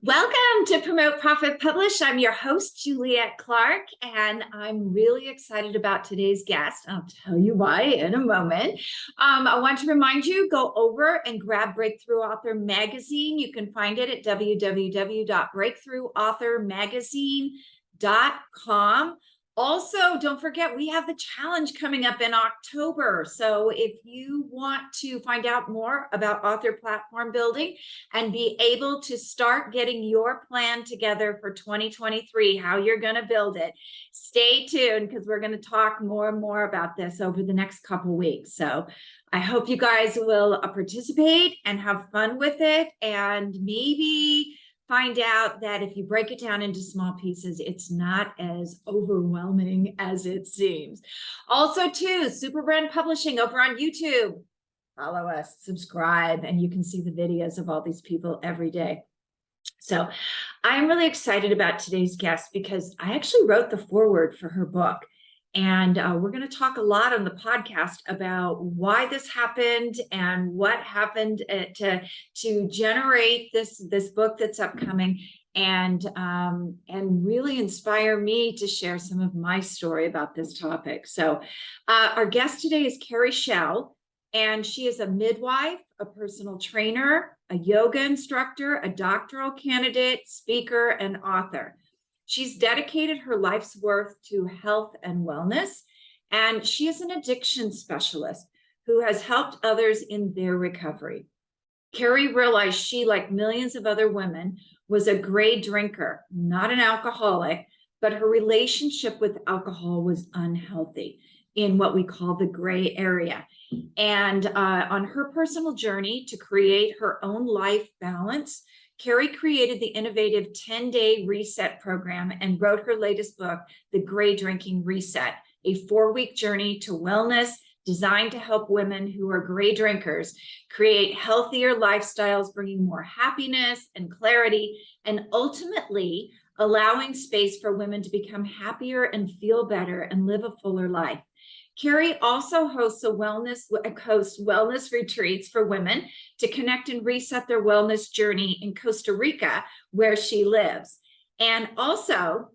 Welcome to Promote, Profit, Publish. I'm your host, Juliet Clark, and I'm really excited about today's guest. I'll tell you why in a moment. I want to remind you, go over and grab Breakthrough Author Magazine. You can find it at www.breakthroughauthormagazine.com. Also, don't forget, we have the challenge coming up in October. So if you want to find out more about author platform building and be able to start getting your plan together for 2023, how you're going to build it, stay tuned because we're going to talk more and more about this over the next couple weeks. So I hope you guys will participate and have fun with it, and maybe find out that if you break it down into small pieces, it's not as overwhelming as it seems. Also, too, Super Brand Publishing over on YouTube. Follow us, subscribe, and you can see the videos of all these people every day. So I'm really excited about today's guest because I actually wrote the foreword for her book. And we're going to talk a lot on the podcast about why this happened and what happened to generate this book that's upcoming, and really inspire me to share some of my story about this topic. So our guest today is Carrie Schell, and she is a midwife, a personal trainer, a yoga instructor, a doctoral candidate, speaker, and author. She's dedicated her life's worth to health and wellness, and she is an addiction specialist who has helped others in their recovery. Carrie realized she, like millions of other women, was a gray drinker, not an alcoholic, but her relationship with alcohol was unhealthy in what we call the gray area. And on her personal journey to create her own life balance, Carrie created the innovative 10-day reset program and wrote her latest book, The Gray Drinking Reset, a 4-week journey to wellness designed to help women who are gray drinkers create healthier lifestyles, bringing more happiness and clarity, and ultimately allowing space for women to become happier and feel better and live a fuller life. Carrie also hosts wellness retreats for women to connect and reset their wellness journey in Costa Rica, where she lives. And also,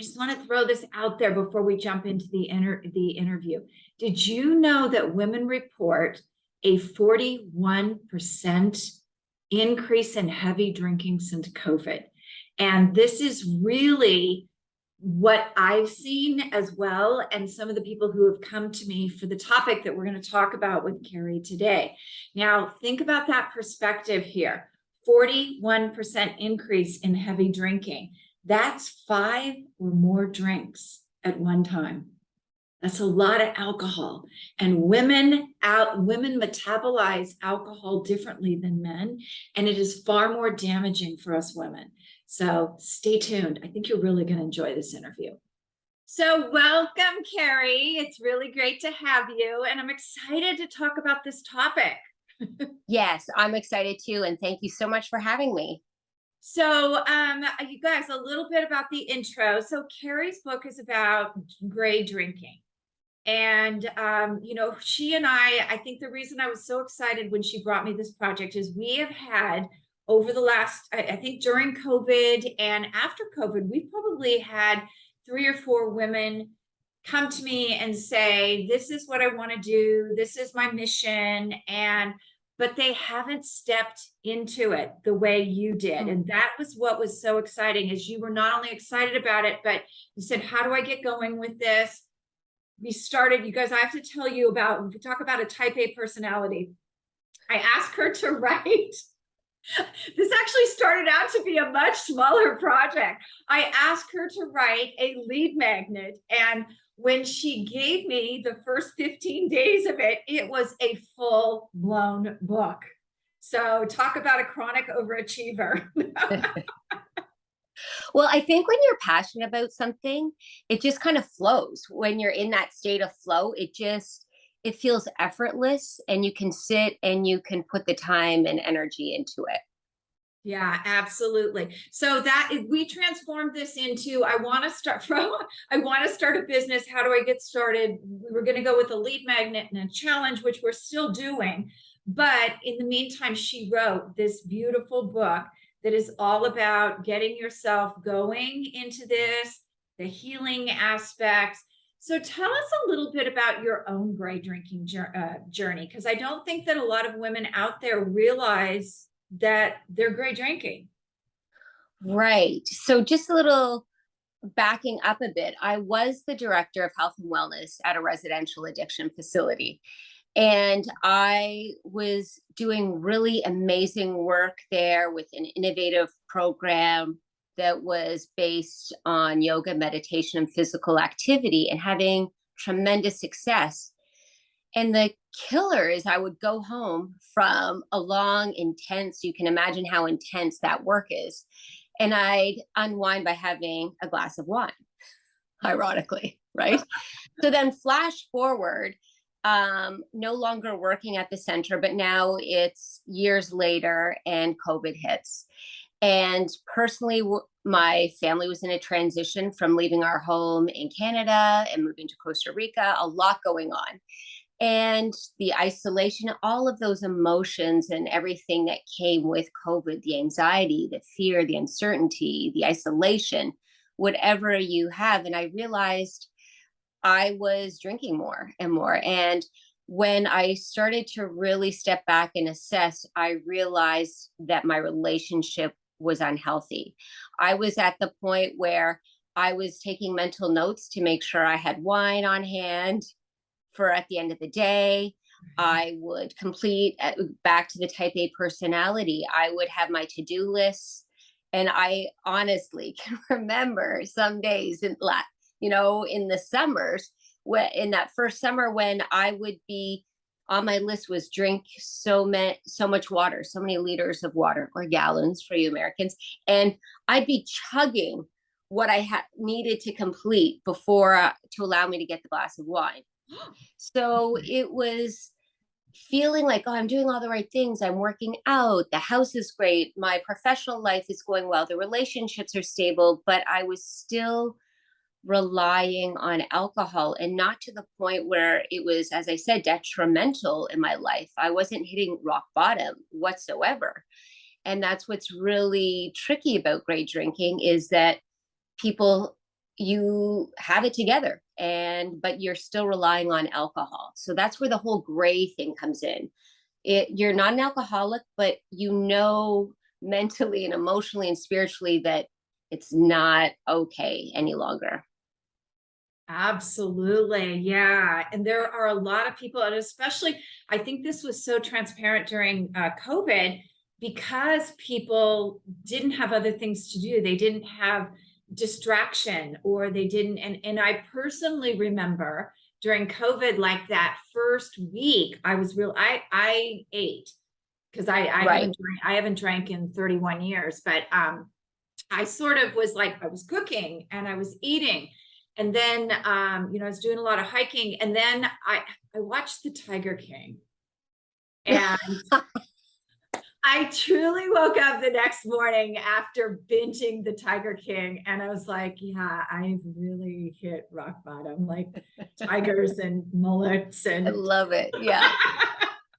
I just want to throw this out there before we jump into the interview. Did you know that women report a 41% increase in heavy drinking since COVID? And this is really what I've seen as well, and some of the people who have come to me for the topic that we're going to talk about with Carrie today. Now, think about that perspective here. 41% increase in heavy drinking. That's 5 or more drinks at one time. That's a lot of alcohol. And women metabolize alcohol differently than men, and it is far more damaging for us women. So stay tuned. I think you're really going to enjoy this interview. So welcome, Carrie. It's really great to have you, and I'm excited to talk about this topic. Yes, I'm excited too, and thank you so much for having me. So you guys, a little bit about the intro. So Carrie's book is about gray drinking. And, she and I think the reason I was so excited when she brought me this project is we have had over the last, I think during COVID and after COVID, we probably had 3 or 4 women come to me and say, this is what I want to do. This is my mission. But they haven't stepped into it the way you did. And that was what was so exciting, is you were not only excited about it, but you said, how do I get going with this? We started, you guys, I have to tell you about, we talk about a type A personality. I asked her to write. This actually started out to be a much smaller project. I asked her to write a lead magnet. And when she gave me the first 15 days of it, it was a full-blown book. So talk about a chronic overachiever. Well, I think when you're passionate about something, it just kind of flows. When you're in that state of flow, it feels effortless, and you can sit and you can put the time and energy into it. Yeah, absolutely. So that we transformed this into, I want to start a business. How do I get started? We were going to go with a lead magnet and a challenge, which we're still doing. But in the meantime, she wrote this beautiful book that is all about getting yourself going into this, the healing aspects. So tell us a little bit about your own gray drinking journey, because I don't think that a lot of women out there realize that they're gray drinking. Right. So just a little backing up a bit, I was the director of health and wellness at a residential addiction facility. And I was doing really amazing work there with an innovative program that was based on yoga, meditation, and physical activity, and having tremendous success. And the killer is I would go home from a long, intense, you can imagine how intense that work is. And I'd unwind by having a glass of wine, ironically, right? So then flash forward, no longer working at the center, but now it's years later and COVID hits. And personally, my family was in a transition from leaving our home in Canada and moving to Costa Rica, a lot going on. And the isolation, all of those emotions and everything that came with COVID, the anxiety, the fear, the uncertainty, the isolation, whatever you have. And I realized I was drinking more and more. And when I started to really step back and assess, I realized that my relationship was unhealthy. I was at the point where I was taking mental notes to make sure I had wine on hand for at the end of the day. I would complete back to the type A personality. I would have my to-do lists. And I honestly can remember some days in in the summers, in that first summer, when I would be on my list was drink so much water, so many liters of water, or gallons for you Americans. And I'd be chugging what I needed to complete before to allow me to get the glass of wine. So it was feeling like, oh, I'm doing all the right things. I'm working out. The house is great. My professional life is going well. The relationships are stable, but I was still relying on alcohol, and not to the point where it was, as I said, detrimental in my life. I wasn't hitting rock bottom whatsoever. And that's what's really tricky about gray drinking, is that people, you have it together, but you're still relying on alcohol. So that's where the whole gray thing comes in. You're not an alcoholic, but mentally and emotionally and spiritually that it's not okay any longer. Absolutely. Yeah. And there are a lot of people, and especially, I think this was so transparent during COVID, because people didn't have other things to do. They didn't have distraction, or they didn't. And I personally remember during COVID, like that first week, I ate, because Right. I haven't drank in 31 years, but I sort of was like, I was cooking and I was eating. And then, I was doing a lot of hiking. And then I watched the Tiger King. And I truly woke up the next morning after binging the Tiger King. And I was like, yeah, I've really hit rock bottom, like tigers and mullets. I And love it. Yeah,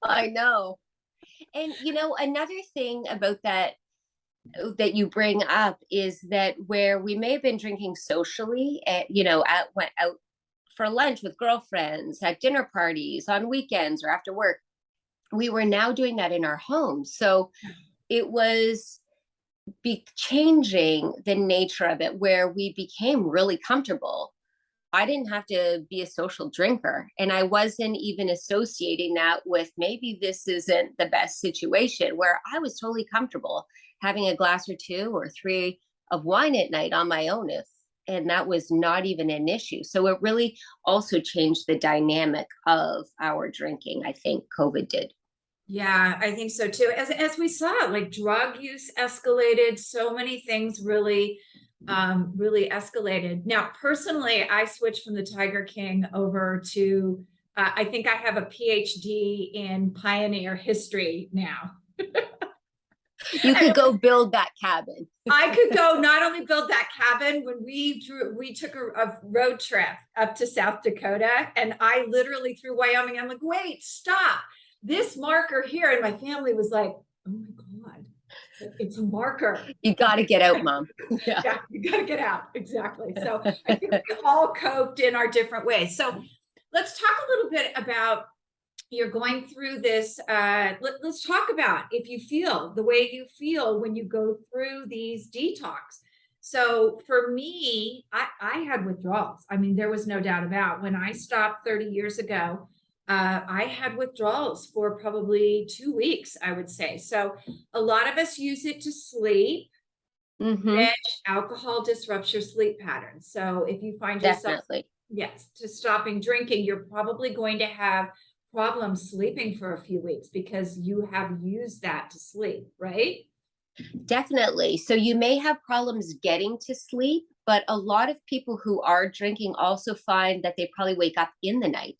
I know. And another thing about that you bring up is that where we may have been drinking socially went out for lunch with girlfriends, at dinner parties, on weekends, or after work, we were now doing that in our homes. So it was changing the nature of it, where we became really comfortable. I didn't have to be a social drinker, and I wasn't even associating that with, maybe this isn't the best situation, where I was totally comfortable having a glass or two or three of wine at night on my own, and that was not even an issue. So it really also changed the dynamic of our drinking. I think COVID did. yeah, I think so too. As we saw, like drug use escalated, so many things really really escalated. Now, personally, I switched from the Tiger King over to I think I have a PhD in pioneer history now. You could go build that cabin. I could go not only build that cabin, when we took a road trip up to South Dakota, and I literally through Wyoming, I'm like, wait, stop. This marker here, and my family was like, oh my God. It's a marker. You got to get out, Mom. Yeah. Yeah, you got to get out. Exactly. So I think we all coped in our different ways. So let's talk a little bit about, you're going through this. Let's talk about if you feel the way you feel when you go through these detox. So for me, I had withdrawals. I mean, there was no doubt about when I stopped 30 years ago. I had withdrawals for probably 2 weeks, I would say. So a lot of us use it to sleep, Hmm. which alcohol disrupts your sleep pattern. So if you find yourself, Definitely. yes, to stopping drinking, you're probably going to have problems sleeping for a few weeks because you have used that to sleep, right? Definitely. So you may have problems getting to sleep, but a lot of people who are drinking also find that they probably wake up in the night.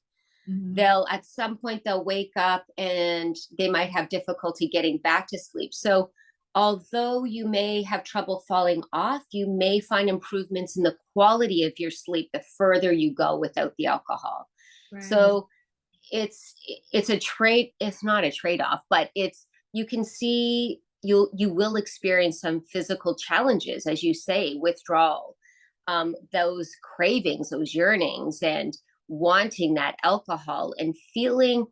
Mhm. They'll at some point they'll wake up and they might have difficulty getting back to sleep. So although you may have trouble falling off, you may find improvements in the quality of your sleep the further you go without the alcohol. Right. So it's it's a trade, it's not a trade-off, but it's, you can see you will experience some physical challenges, as you say, withdrawal, those cravings, those yearnings, and wanting that alcohol and feeling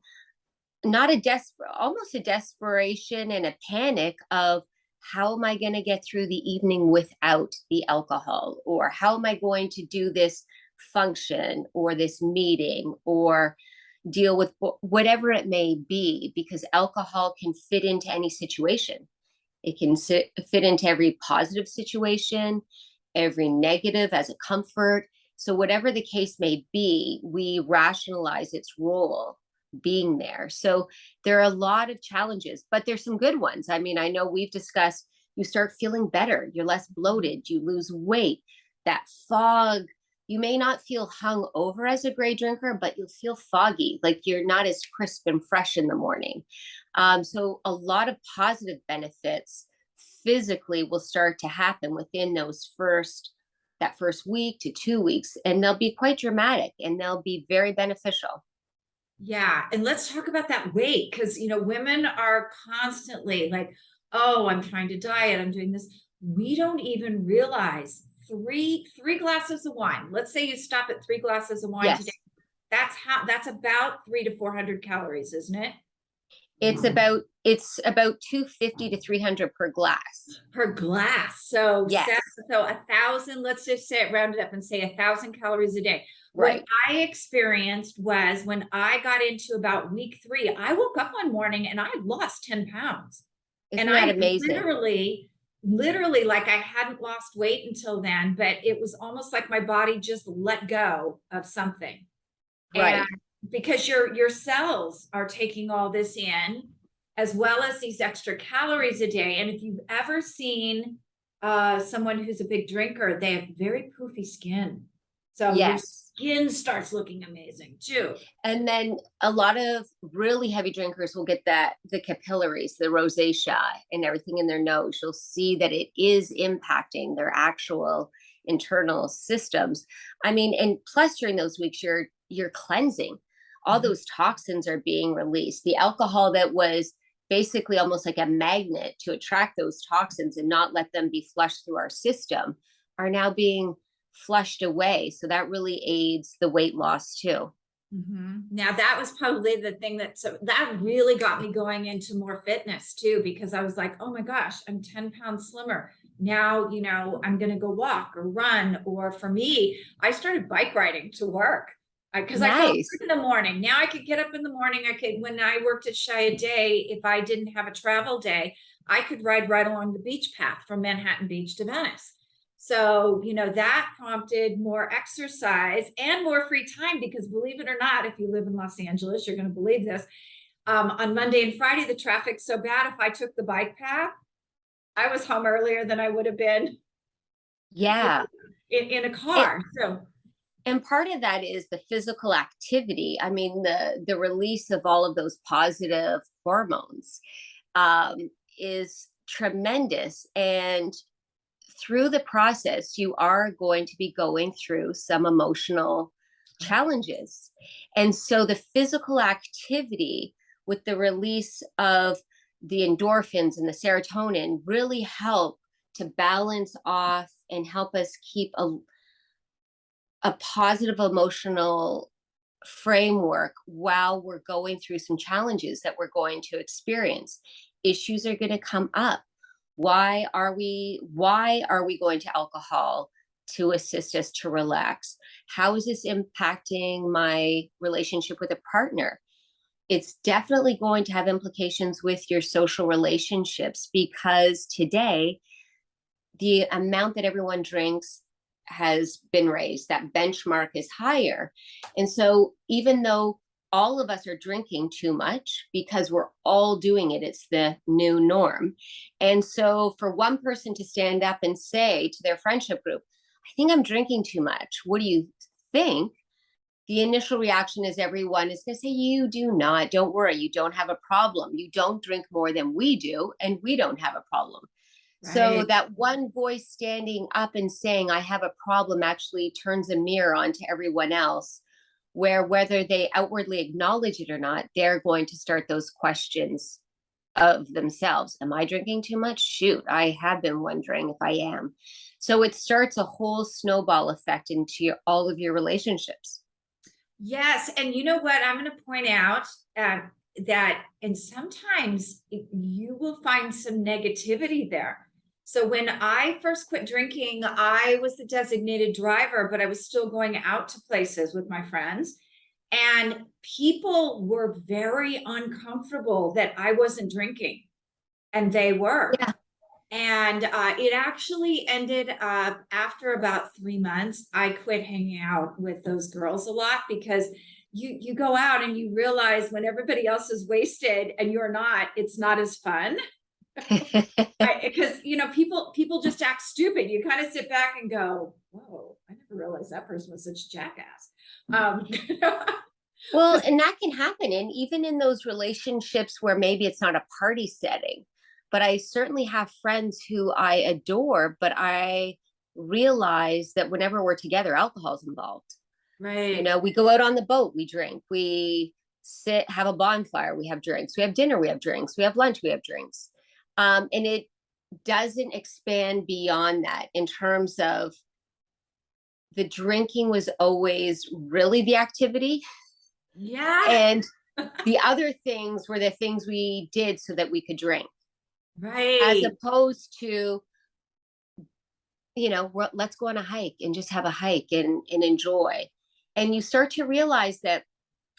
not a desperate, almost a desperation and a panic of how am I going to get through the evening without the alcohol, or how am I going to do this function or this meeting or deal with whatever it may be, because alcohol can fit into any situation. It can fit into every positive situation, every negative as a comfort. So, whatever the case may be, we rationalize its role being there. So, there are a lot of challenges, but there's some good ones. I mean, I know we've discussed you start feeling better, you're less bloated, you lose weight, that fog. You may not feel hung over as a gray drinker, but you'll feel foggy, like you're not as crisp and fresh in the morning. So a lot of positive benefits physically will start to happen within that first week to 2 weeks, and they'll be quite dramatic and they'll be very beneficial. Yeah. And let's talk about that weight because, women are constantly like, oh, I'm trying to diet, I'm doing this. We don't even realize three glasses of wine. Let's say you stop at 3 glasses of wine today. Yes, That's about 300 to 400 calories, isn't it? it's about 250 to 300 per glass. Per glass. So Yes, 1,000, let's just say it rounded up and say 1,000 calories a day. What right. I experienced was when I got into about week 3, I woke up one morning and I had lost 10 pounds. And Isn't that I amazing? literally, like I hadn't lost weight until then, but it was almost like my body just let go of something. And Right. because your cells are taking all this in, as well as these extra calories a day. And if you've ever seen someone who's a big drinker, they have very poofy skin. So your Yes. skin starts looking amazing too. And then a lot of really heavy drinkers will get the capillaries, the rosacea, and everything in their nose. You'll see that it is impacting their actual internal systems. I mean, and plus during those weeks, you're cleansing. All Mhm. those toxins are being released. The alcohol that was basically almost like a magnet to attract those toxins and not let them be flushed through our system are now being flushed away. So that really aids the weight loss too. Now that was probably the thing that really got me going into more fitness too, because I was like, oh my gosh, I'm 10 pounds slimmer. Now, I'm going to go walk or run. Or for me, I started bike riding to work because I felt Nice. good in the morning. Now I could get up in the morning. When I worked at Shia Day, if I didn't have a travel day, I could ride right along the beach path from Manhattan Beach to Venice. So, that prompted more exercise and more free time because believe it or not, if you live in Los Angeles, you're going to believe this. On Monday and Friday, the traffic's so bad. If I took the bike path, I was home earlier than I would have been Yeah. in a It, car. So, and part of that is the physical activity. I mean, the release of all of those positive hormones um, is tremendous. And through the process, you are going to be going through some emotional challenges. And so the physical activity with the release of the endorphins and the serotonin really help to balance off and help us keep a positive emotional framework while we're going through some challenges that we're going to experience. Issues are going to come up. Why are we going to alcohol to assist us to relax? How is this impacting my relationship with a partner? It's definitely going to have implications with your social relationships, because today the amount that everyone drinks has been raised. That benchmark is higher. And so even though all of us are drinking too much because we're all doing it, it's the new norm. And so for one person to stand up and say to their friendship group, I think I'm drinking too much. What do you think? The initial reaction is everyone is going to say, you do not, don't worry, you don't have a problem. You don't drink more than we do, and we don't have a problem. So Right. that one voice standing up and saying, I have a problem, actually turns a mirror onto everyone else, where whether they outwardly acknowledge it or not, they're going to start those questions of themselves. Am I drinking too much? Shoot, I have been wondering if I am. So it starts a whole snowball effect into all of your relationships. Yes, and you know what? I'm going to point out that, and sometimes you will find some negativity there. So when I first quit drinking, I was the designated driver, but I was still going out to places with my friends. And people were very uncomfortable that I wasn't drinking, and they were. Yeah. And it actually ended up after about 3 months, I quit hanging out with those girls a lot, because you go out and you realize when everybody else is wasted and you're not, it's not as fun. Because people just act stupid. You kind of sit back and go, whoa, I never realized that person was such a jackass. Well, and that can happen. And even in those relationships where maybe it's not a party setting, but I certainly have friends who I adore, but I realize that whenever we're together, alcohol's involved. You Right. know, we go out on the boat, we drink, we sit, have a bonfire, we have drinks, we have dinner, we have drinks, we have lunch, we have drinks. And it doesn't expand beyond that in terms of the drinking was always really the activity. Yeah. And the other things were the things we did so that we could drink, as Right. opposed to, let's go on a hike and just have a hike and enjoy. And you start to realize that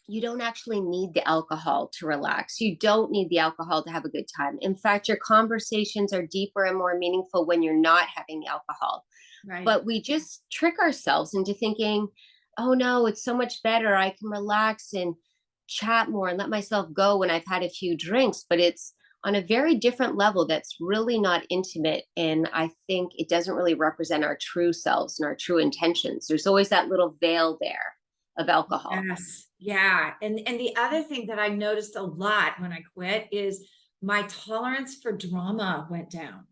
you don't actually need the alcohol to relax. You don't need the alcohol to have a good time. In fact, your conversations are deeper and more meaningful when you're not having the alcohol. Right. But we just trick ourselves into thinking, oh no, it's so much better. I can relax and chat more and let myself go when I've had a few drinks. But it's on a very different level that's really not intimate. And I think it doesn't really represent our true selves and our true intentions. There's always that little veil there of alcohol. Yes. Yeah. And the other thing that I noticed a lot when I quit is my tolerance for drama went down.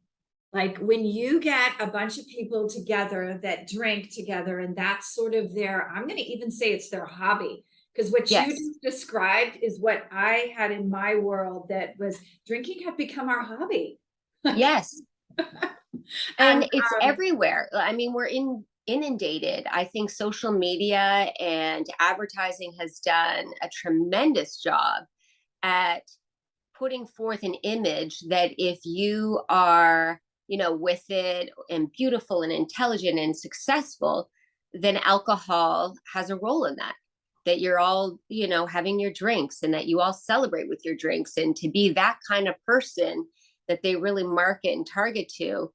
Like when you get a bunch of people together that drink together, and that's sort of their, I'm going to even say it's their hobby. Because what you Yes. just described is what I had in my world, that was drinking had become our hobby. Yes. And And it's everywhere. I mean, we're inundated. I think social media and advertising has done a tremendous job at putting forth an image that if you are, with it and beautiful and intelligent and successful, then alcohol has a role in that. That you're all, having your drinks and that you all celebrate with your drinks. And to be that kind of person that they really market and target to,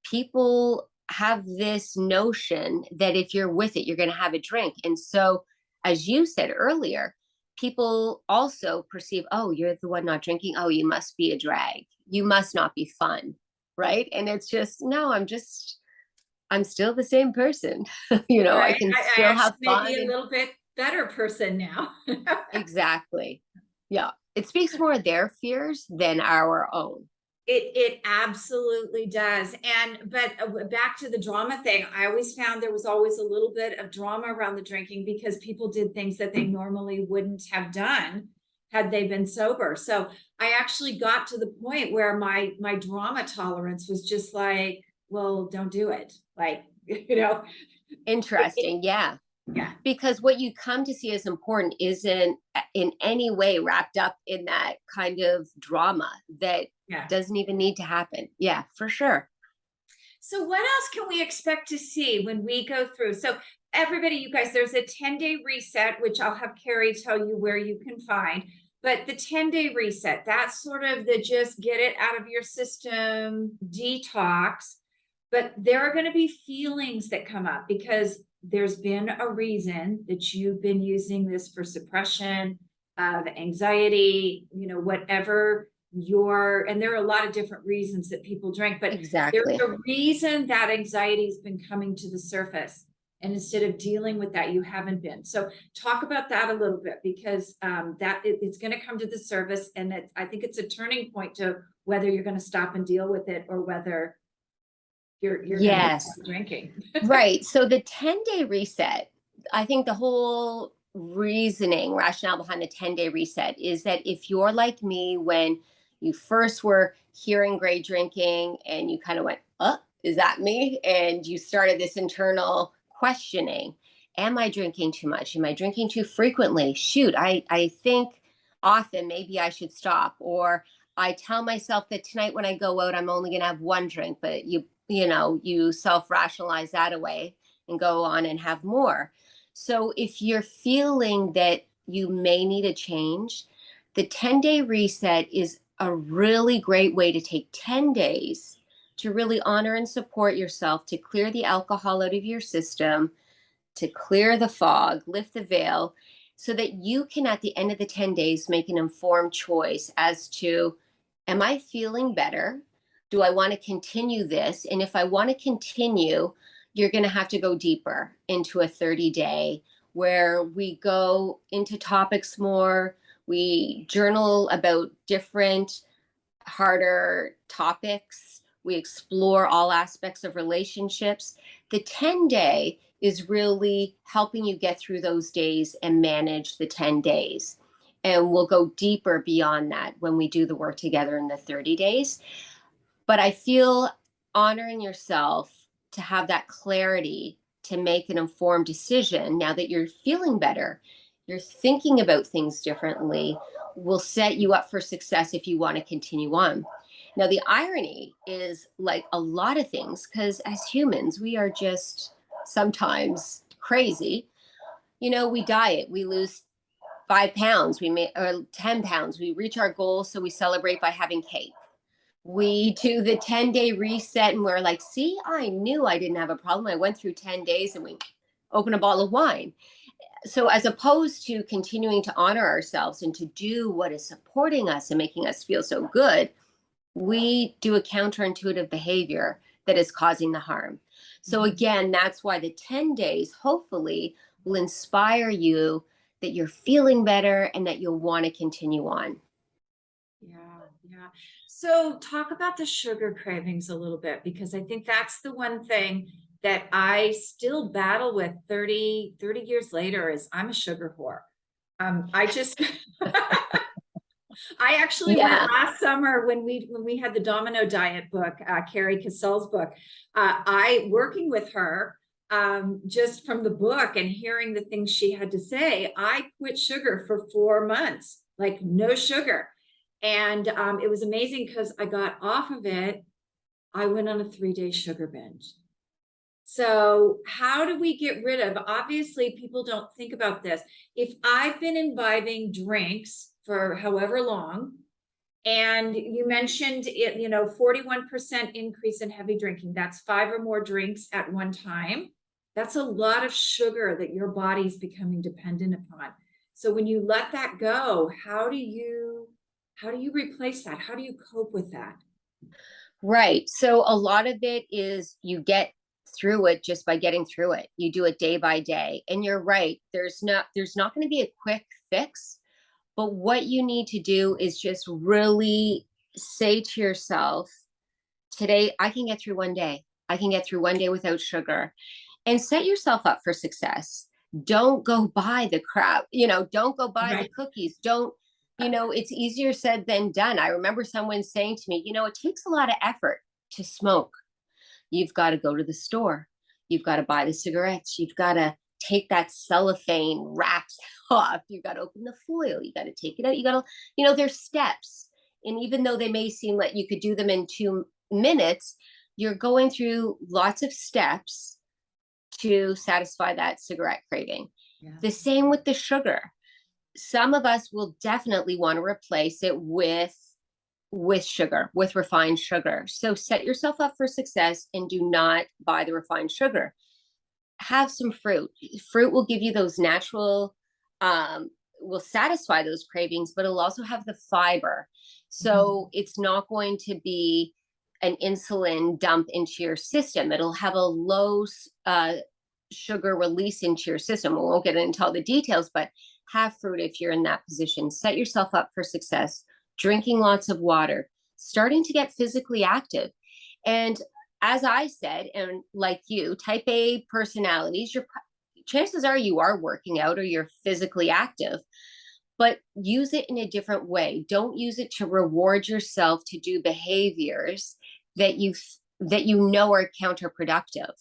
people have this notion that if you're with it, you're going to have a drink. And so, as you said earlier, people also perceive, oh, you're the one not drinking. Oh, you must be a drag. You must not be fun. Right. And it's just, no, I'm still the same person. I right, can I still have actually may be fun. a And little bit better person now. exactly. Yeah. It speaks more of their fears than our own. It absolutely does. But back to the drama thing, I always found there was always a little bit of drama around the drinking because people did things that they normally wouldn't have done. had they been sober. So I actually got to the point where my drama tolerance was just like, well, don't do it. Like, Interesting. Yeah. yeah, Because what you come to see as important isn't in any way wrapped up in that kind of drama that yeah. doesn't even need to happen. Yeah, for sure. So what else can we expect to see when we go through? So everybody, you guys, there's a 10-day reset, which I'll have Carrie tell you where you can find. But the 10-day reset, that's sort of the just get it out of your system detox. But there are going to be feelings that come up because there's been a reason that you've been using this for suppression of anxiety, whatever and there are a lot of different reasons that people drink, but there's Exactly. a reason that anxiety has been coming to the surface. And instead of dealing with that, you haven't been. So talk about that a little bit, because it's going to come to the surface. And I think it's a turning point to whether you're going to stop and deal with it or whether you're going to Yes. stop drinking. Right. So the 10-day reset, I think the whole reasoning, rationale behind the 10-day reset is that if you're like me, when you first were hearing great drinking and you kind of went, is that me? And you started this internal questioning. Am I drinking too much? Am I drinking too frequently? Shoot, I think often maybe I should stop. Or I tell myself that tonight when I go out, I'm only going to have one drink, but you self-rationalize that away and go on and have more. So if you're feeling that you may need a change, the 10-day reset is a really great way to take 10 days to really honor and support yourself, to clear the alcohol out of your system, to clear the fog, lift the veil, so that you can, at the end of the 10 days, make an informed choice as to, am I feeling better? Do I want to continue this? And if I want to continue, you're going to have to go deeper into a 30-day where we go into topics more. We journal about different, harder topics. We explore all aspects of relationships. The 10-day is really helping you get through those days and manage the 10 days. And we'll go deeper beyond that when we do the work together in the 30 days. But I feel honoring yourself to have that clarity to make an informed decision now that you're feeling better, you're thinking about things differently, will set you up for success if you want to continue on. Now, the irony is, like a lot of things, because as humans, we are just sometimes crazy. We diet, we lose 5 pounds, we may, or 10 pounds, we reach our goals, so we celebrate by having cake. We do the 10-day reset and we're like, see, I knew I didn't have a problem. I went through 10 days and we open a bottle of wine. So as opposed to continuing to honor ourselves and to do what is supporting us and making us feel so good, we do a counterintuitive behavior that is causing the harm. So again, that's why the 10 days hopefully will inspire you that you're feeling better and that you'll want to continue on. Yeah, yeah. So talk about the sugar cravings a little bit, because I think that's the one thing that I still battle with 30 years later is I'm a sugar whore. I just I actually went Yeah. last summer when we had the Domino Diet book, Carrie Schell's book. I working with her, just from the book and hearing the things she had to say, I quit sugar for 4 months, like no sugar. And it was amazing because I got off of it. I went on a 3-day sugar binge. So how do we get rid of, obviously people don't think about this. If I've been imbibing drinks for however long, and you mentioned it, 41% increase in heavy drinking, that's 5 or more drinks at one time. That's a lot of sugar that your body's becoming dependent upon. So when you let that go, how do you replace that? How do you cope with that? Right. So a lot of it is you get through it just by getting through it. You do it day by day. And you're right. There's not going to be a quick fix, but what you need to do is just really say to yourself, today I can get through one day. I can get through one day without sugar, and set yourself up for success. Don't go buy the crap, don't go buy the Right. cookies. Don't It's easier said than done. I remember someone saying to me, it takes a lot of effort to smoke. You've got to go to the store. You've got to buy the cigarettes. You've got to take that cellophane wrap off. You've got to open the foil. You got to take it out. You got to, there's steps. And even though they may seem like you could do them in 2 minutes, you're going through lots of steps to satisfy that cigarette craving. Yeah. The same with the sugar. Some of us will definitely want to replace it with sugar, with refined sugar. So set yourself up for success and do not buy the refined sugar. Have some fruit. Fruit will give you those natural, will satisfy those cravings, but it'll also have the fiber. So it's not going to be an insulin dump into your system. It'll have a low sugar release into your system. We won't get into all the details, but have fruit if you're in that position. Set yourself up for success. Drinking lots of water, starting to get physically active. And as I said, and like you, type A personalities, your chances are you are working out or you're physically active, but use it in a different way. Don't use it to reward yourself to do behaviors that you know are counterproductive.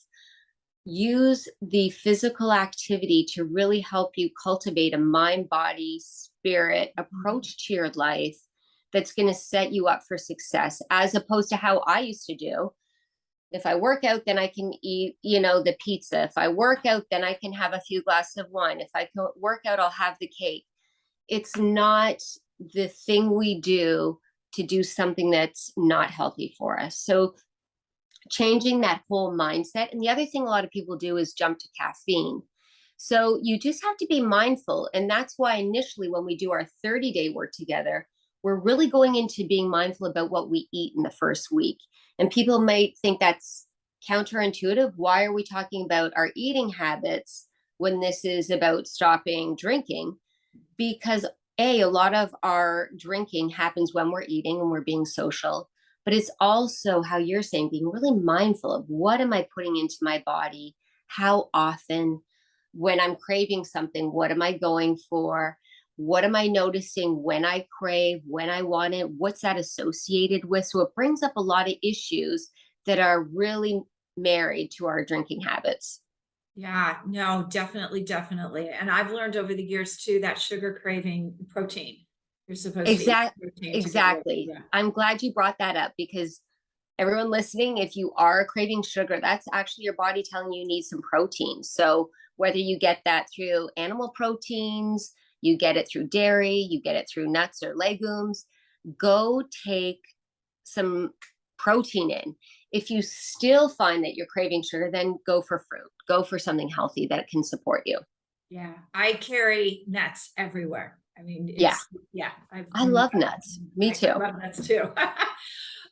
Use the physical activity to really help you cultivate a mind, body, spirit approach to your life that's going to set you up for success, as opposed to how I used to do. If I work out, then I can eat, the pizza. If I work out, then I can have a few glasses of wine. If I can work out, I'll have the cake. It's not the thing we do to do something that's not healthy for us. So changing that whole mindset. And the other thing a lot of people do is jump to caffeine. So you just have to be mindful. And that's why initially when we do our 30-day work together, we're really going into being mindful about what we eat in the first week. And people might think that's counterintuitive. Why are we talking about our eating habits when this is about stopping drinking? Because a lot of our drinking happens when we're eating and we're being social, but it's also how you're saying, being really mindful of what am I putting into my body, how often, when I'm craving something, what am I going for? What am I noticing when I crave, when I want it? What's that associated with? So it brings up a lot of issues that are really married to our drinking habits. Yeah, no, definitely, definitely. And I've learned over the years too, that sugar craving protein. You're supposed to eat protein to get rid of it. Exactly. Yeah. I'm glad you brought that up, because everyone listening, if you are craving sugar, that's actually your body telling you need some protein. So whether you get that through animal proteins, you get it through dairy, you get it through nuts or legumes, go take some protein in. If you still find that you're craving sugar, then go for fruit. Go for something healthy that can support you. Yeah, I carry nuts everywhere. I mean, Yeah, I love nuts. Me too. I love nuts too.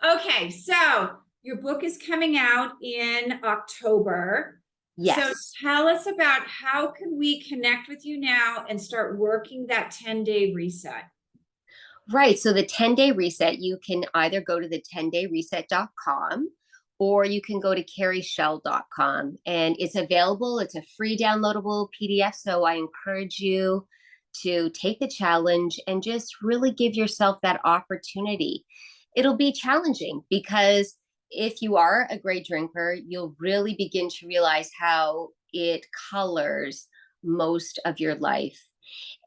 Okay, so your book is coming out in October. So Yes. tell us about how can we connect with you now and start working that 10-day reset? Right. So the 10-day reset, you can either go to the 10dayreset.com or you can go to carrieschell.com, and it's available. It's a free downloadable PDF. So I encourage you to take the challenge and just really give yourself that opportunity. It'll be challenging because if you are a great drinker, you'll really begin to realize how it colors most of your life.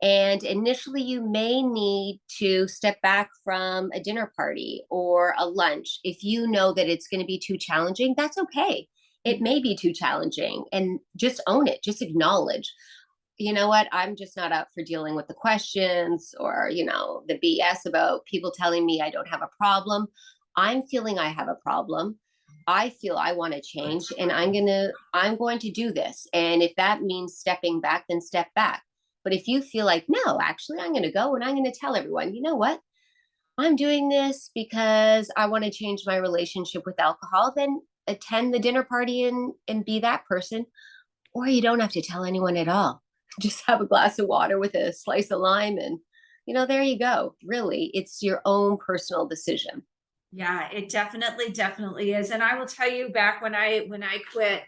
And initially, you may need to step back from a dinner party or a lunch. If you know that it's going to be too challenging, that's okay. It may be too challenging, and just own it, just acknowledge, you know what, I'm just not up for dealing with the questions or, the BS about people telling me I don't have a problem. I'm feeling I have a problem. I feel I want to change, and I'm going to do this. And if that means stepping back, then step back. But if you feel like, no, actually, I'm going to go and I'm going to tell everyone, you know what? I'm doing this because I want to change my relationship with alcohol, then attend the dinner party and be that person. Or you don't have to tell anyone at all. Just have a glass of water with a slice of lime and, there you go. Really, it's your own personal decision. Yeah, it definitely, definitely is. And I will tell you, back when I quit,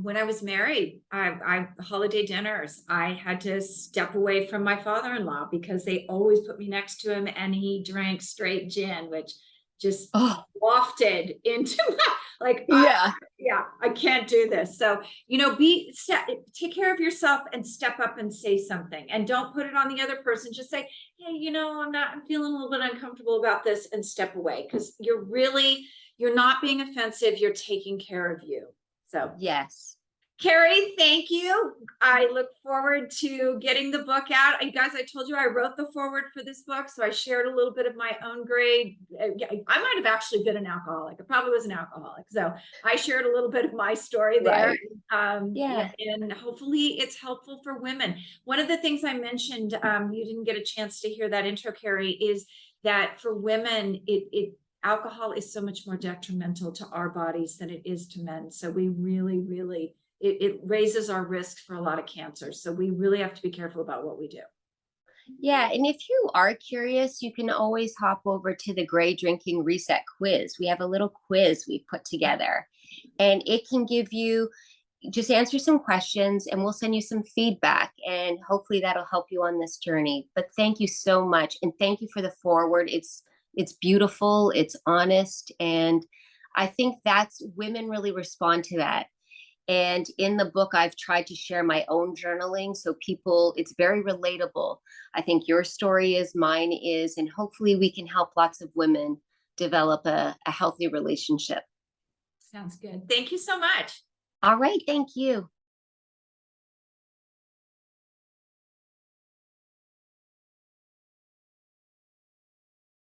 When I was married, I holiday dinners, I had to step away from my father-in-law because they always put me next to him and he drank straight gin, which just Oh, wafted into my, like, yeah. yeah, I can't do this. So, take care of yourself and step up and say something, and don't put it on the other person. Just say, hey, I'm feeling a little bit uncomfortable about this, and step away, because you're not being offensive. You're taking care of you. So, Yes. Carrie, thank you. I look forward to getting the book out. You guys, I told you I wrote the foreword for this book, so I shared a little bit of my own grade. I might have actually been an alcoholic. I probably was an alcoholic. So I shared a little bit of my story there. Right. Yeah. And hopefully it's helpful for women. One of the things I mentioned, you didn't get a chance to hear that intro, Carrie, is that for women, alcohol is so much more detrimental to our bodies than it is to men. So we really, it raises our risk for a lot of cancers. So we really have to be careful about what we do. Yeah. And if you are curious, you can always hop over to the Gray Drinking Reset quiz. We have a little quiz we put together, and it can give you just answer some questions, and we'll send you some feedback, and hopefully that'll help you on this journey. But thank you so much. And thank you for the foreword. It's beautiful, it's honest, and I think that's women really respond to that. And in the book, I've tried to share my own journaling so people, it's very relatable. I think your story is, mine is, and hopefully we can help lots of women develop a healthy relationship. Sounds good. Thank you so much. All right. Thank you.